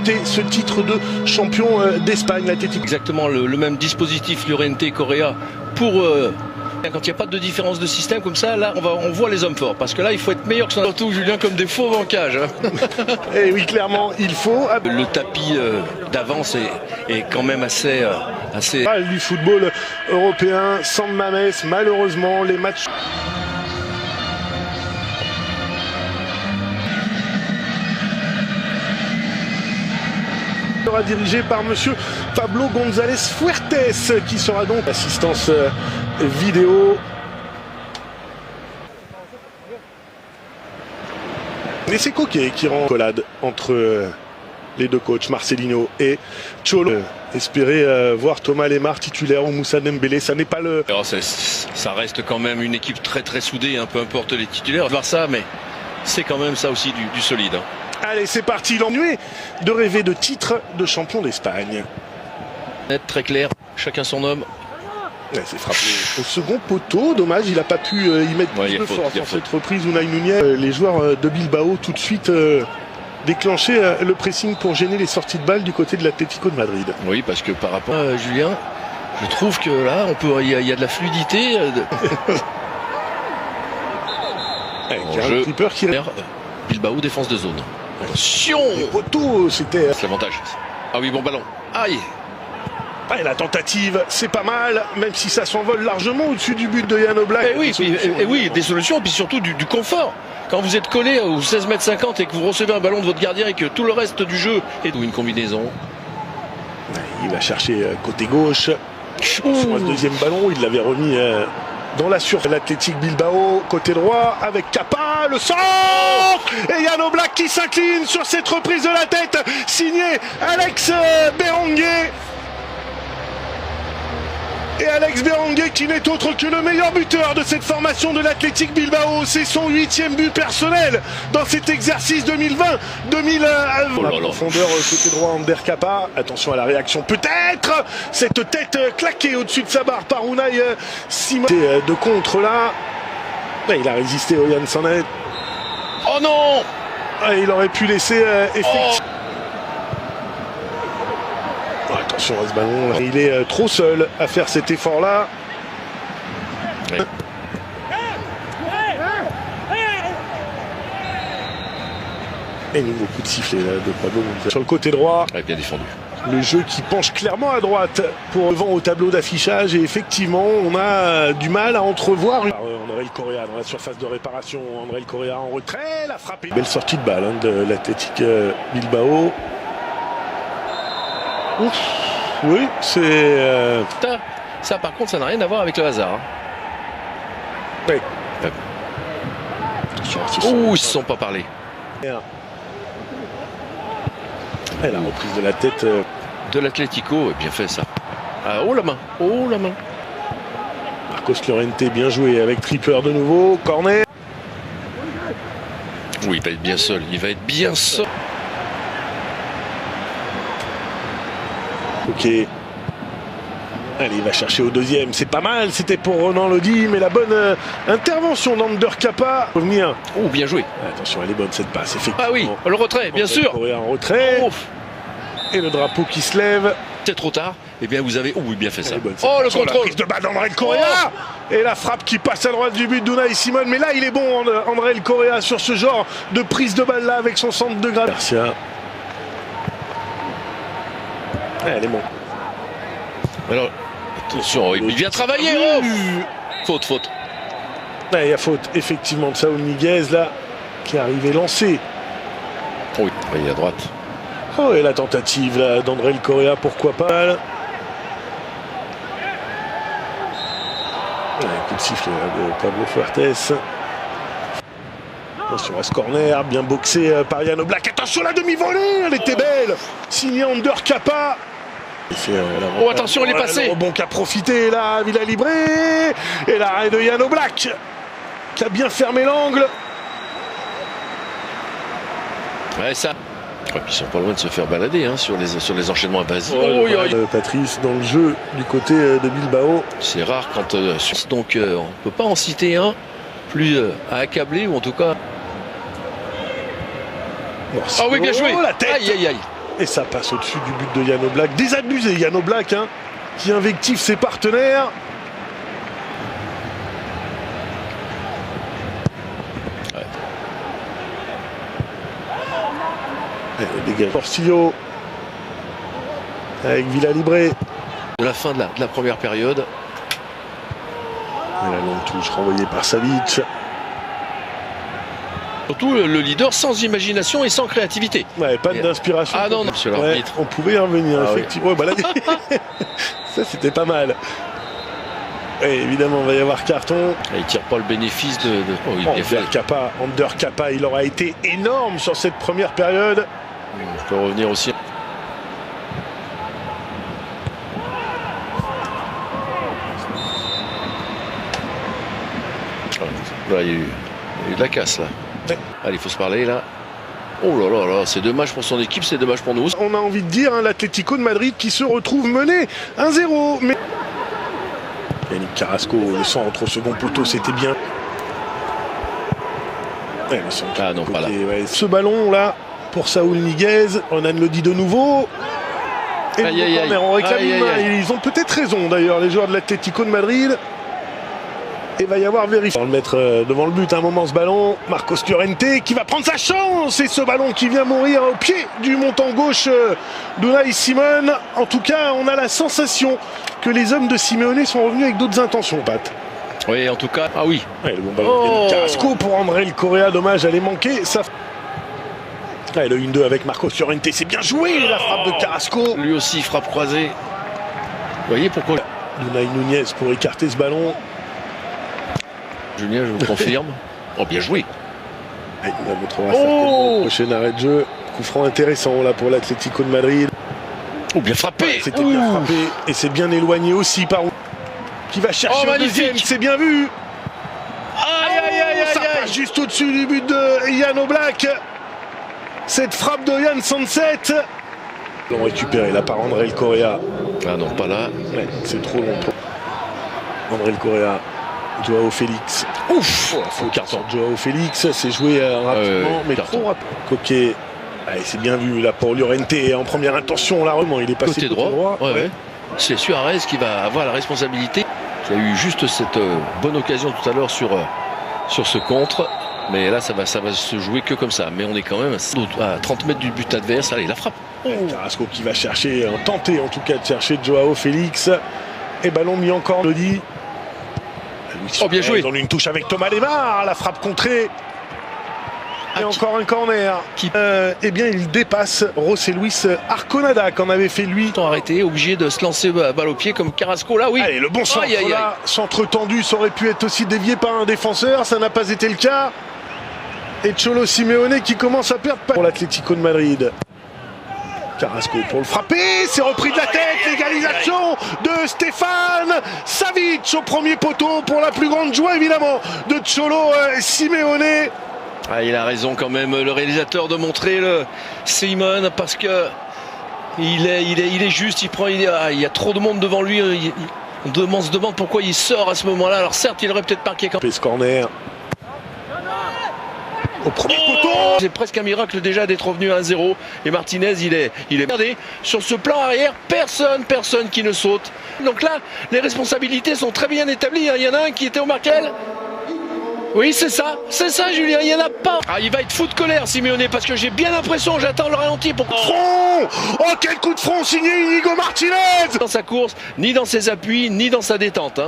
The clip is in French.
remporter ce titre de champion d'Espagne, l'Atlético. Exactement le même dispositif Llorente Correa pour quand il n'y a pas de différence de système comme ça, là on voit les hommes forts, parce que là il faut être meilleur que ça. Surtout Julien, comme des faux bancages. Et oui, clairement il faut. Le tapis d'avance est quand même assez Du football européen, sans Mames, malheureusement les matchs. Sera dirigé par monsieur Pablo González Fuertes, qui sera donc assistance vidéo. Et c'est Coquet qui rend collade entre les deux coachs, Marcelino et Cholo. Espérer voir Thomas Lemar titulaire ou Moussa Dembélé, ça n'est pas le... Alors ça reste quand même une équipe très très soudée, peu importe les titulaires, voir ça, mais c'est quand même ça aussi du solide. Allez, c'est parti, l'ennui de rêver de titre de champion d'Espagne. Net, très clair, chacun son homme. Ouais, c'est frappé au second poteau, dommage, il n'a pas pu y mettre plus de force dans cette reprise. Unai Nunez, les joueurs de Bilbao tout de suite déclenché le pressing pour gêner les sorties de balles du côté de l'Atlético de Madrid. Oui, parce que par rapport à Julien, je trouve que là, il y a de la fluidité. Un tripper qui... Bilbao, défense de zone. Attention, les poteaux, c'était... C'est l'avantage. Ah oui, bon ballon. Aïe. Et la tentative, c'est pas mal, même si ça s'envole largement au-dessus du but de Jan Oblak. Oui, des solutions, et puis surtout du confort. Quand vous êtes collé au 16,50 m et que vous recevez un ballon de votre gardien et que tout le reste du jeu est une combinaison. Il va chercher côté gauche. Sur un deuxième ballon, il l'avait remis dans la surface. L'Athletic Bilbao, côté droit, avec Capa, le centre, et Jan Oblak qui s'incline sur cette reprise de la tête, signé Alex Berenguer. Et Alex Berenguer qui n'est autre que le meilleur buteur de cette formation de l'Athletic Bilbao. C'est son 8e but personnel dans cet exercice 2020-2021. La profondeur côté droit, Ander Capa. Attention à la réaction, peut-être. Cette tête claquée au-dessus de sa barre par Unai Simon. De contre là. Et il a résisté au Yann Sanet. Oh non! Il aurait pu laisser effectivement. Attention à ce ballon, là. Il est trop seul à faire cet effort-là. Oui. Et nouveau coup de sifflet là, de Pablo sur le côté droit. Bien défendu. Le jeu qui penche clairement à droite pour devant au tableau d'affichage. Et effectivement, on a du mal à entrevoir. André Correa dans la surface de réparation. André Correa en retrait. La frappe. Belle sortie de balle de l'Athletic Bilbao. Ouf. Oui, c'est... Ça, par contre, ça n'a rien à voir avec le hasard. Oui. Ils ne se sont pas parlé. Et la reprise de la tête de l'Atlético, bien fait ça. Oh la main, oh la main. Marcos Llorente, bien joué avec Tripper de nouveau. Corner. Oui, il va être bien seul, il va être bien seul. Ok. Allez, il va chercher au deuxième. C'est pas mal. C'était pour Ronan Lodi, mais la bonne intervention d'Ander Capa. Revenir. Oh, bien joué. Attention, elle est bonne cette passe. Effectivement. Ah oui, le retrait, bien sûr. Correa en retrait. Ouf. Et le drapeau qui se lève. C'est trop tard. Eh bien, vous avez. Oh oui, bien fait ça. Bonne, oh, le contrôle. La prise de balle d'André Correa. Et la frappe qui passe à droite du but d'Unai Simon. Mais là, il est bon, André Correa, sur ce genre de prise de balle là avec son centre de grade. Garcia. Elle est bon. Alors, attention, il vient travailler. Oh, faute. Il y a faute, effectivement, de Saúl Ñíguez, là, qui est arrivé lancé. Oui, il est à droite. Oh, et la tentative, là, d'André Correa, pourquoi pas. Là. Un coup de sifflet, là, de Pablo Fuertes. Attention à ce corner, bien boxé par Jan Oblak. Attention, la demi-volée, elle était belle. Signé Ander Capa. Oh, attention, il est passé. Le rebond qui a profité là, Villa Libre. Et l'arrêt de Jan Oblak qui a bien fermé l'angle. Ouais, ça. Ils sont pas loin de se faire balader sur les enchaînements invasifs. Patrice dans le jeu du côté de Bilbao. C'est rare quand donc on peut pas en citer un plus à accabler, ou en tout cas. Ah oui, bien joué. La tête. Aïe. Et ça passe au-dessus du but de Jan Oblak. Désabusé Jan Oblak, hein, qui invective ses partenaires. Dégage Portillo avec Villalibre. De la fin de la première période. Et la longue touche renvoyée par Savic. Surtout le leader sans imagination et sans créativité. Ouais, pas d'inspiration. Ah non, monsieur l'arbitre. On pouvait y revenir, effectivement. Oui. Bah, là, ça, c'était pas mal. Et évidemment, il va y avoir carton. Et il tire pas le bénéfice de... Oh, il Ander Kappa, il aura été énorme sur cette première période. Je peux revenir aussi. Là, il y a eu de la casse, là. Ouais. Allez, il faut se parler, là. Oh là là là, c'est dommage pour son équipe, c'est dommage pour nous. On a envie de dire, hein, l'Atlético de Madrid qui se retrouve mené 1-0. Mais Yannick Carrasco, le centre au second poteau, c'était bien. Ouais, le centre non, côté, pas là. Ouais. Ce ballon-là, pour Saúl Ñíguez, Onan le dit de nouveau. Et on réclame une main. Ils ont peut-être raison, d'ailleurs, les joueurs de l'Atlético de Madrid. Et va y avoir vérifié. On va le mettre devant le but un moment ce ballon. Marcos Llorente qui va prendre sa chance. Et ce ballon qui vient mourir au pied du montant gauche d'Unai Simón. En tout cas, on a la sensation que les hommes de Simeone sont revenus avec d'autres intentions, Pat. Oui, en tout cas. Ah oui. Ouais, le bon ballon de Carrasco pour André Correa. Dommage, elle est manquée. Ça... Ouais, le 1-2 avec Marcos Llorente. C'est bien joué la frappe de Carrasco. Lui aussi, frappe croisée. Vous voyez pourquoi Unai Núñez pour écarter ce ballon. Julien, je vous confirme. Oh, bien joué. On va montrer certainement le prochain arrêt de jeu. Coup franc intéressant là pour l'Atlético de Madrid. Oh, bien frappé. C'était bien frappé. Et c'est bien éloigné aussi par... Qui va chercher le deuxième. C'est bien vu. Ça passe juste au-dessus du but de Jan Oblak. Cette frappe de Yann Sanset. Ils l'ont récupéré là par André Correa. Ah non, pas là. Ouais, c'est trop long. André Correa. Joao Félix. Ouf, faut carton. Joao Félix, c'est joué rapidement, mais carton. trop rapide. Coquet, c'est bien vu là pour Llorente en première intention, là, vraiment, il est passé côté droit. Ouais. C'est Suarez qui va avoir la responsabilité, qui a eu juste cette bonne occasion tout à l'heure sur ce contre. Mais là, ça va se jouer que comme ça. Mais on est quand même à 30 mètres du but adverse. Allez, la frappe. Carrasco qui va chercher, tenter en tout cas de chercher Joao Félix. Et ballon mis encore, le dit. Bien joué. Ils ont une touche avec Thomas Lemar, la frappe contrée. Et encore un corner. Eh bien, il dépasse José Luis Arconada, qu'en avait fait lui. Arrêté, obligé de se lancer balle au pied comme Carrasco, là, oui. Allez, le bon centre, là. Centre tendu, ça aurait pu être aussi dévié par un défenseur. Ça n'a pas été le cas. Et Cholo Simeone qui commence à perdre pour l'Atlético de Madrid. Carrasco pour le frapper, c'est repris de la tête, l'égalisation de Stéphane Savic au premier poteau pour la plus grande joie évidemment de Cholo Simeone. Il a raison quand même le réalisateur de montrer le Simon parce que il est juste, il y a trop de monde devant lui, on se demande pourquoi il sort à ce moment-là. Alors certes il aurait peut-être marqué quand même. Corner. Au premier poteau. C'est presque un miracle déjà d'être revenu à 1-0 et Martinez il est regardez sur ce plan arrière, personne qui ne saute. Donc là les responsabilités sont très bien établies, il y en a un qui était au Markel. Oui c'est ça Julien, il n'y en a pas. Il va être fou de colère Simeone parce que j'ai bien l'impression, j'attends le ralenti pour... Front. Oh quel coup de front signé Inigo Martinez. Dans sa course, ni dans ses appuis, ni dans sa détente.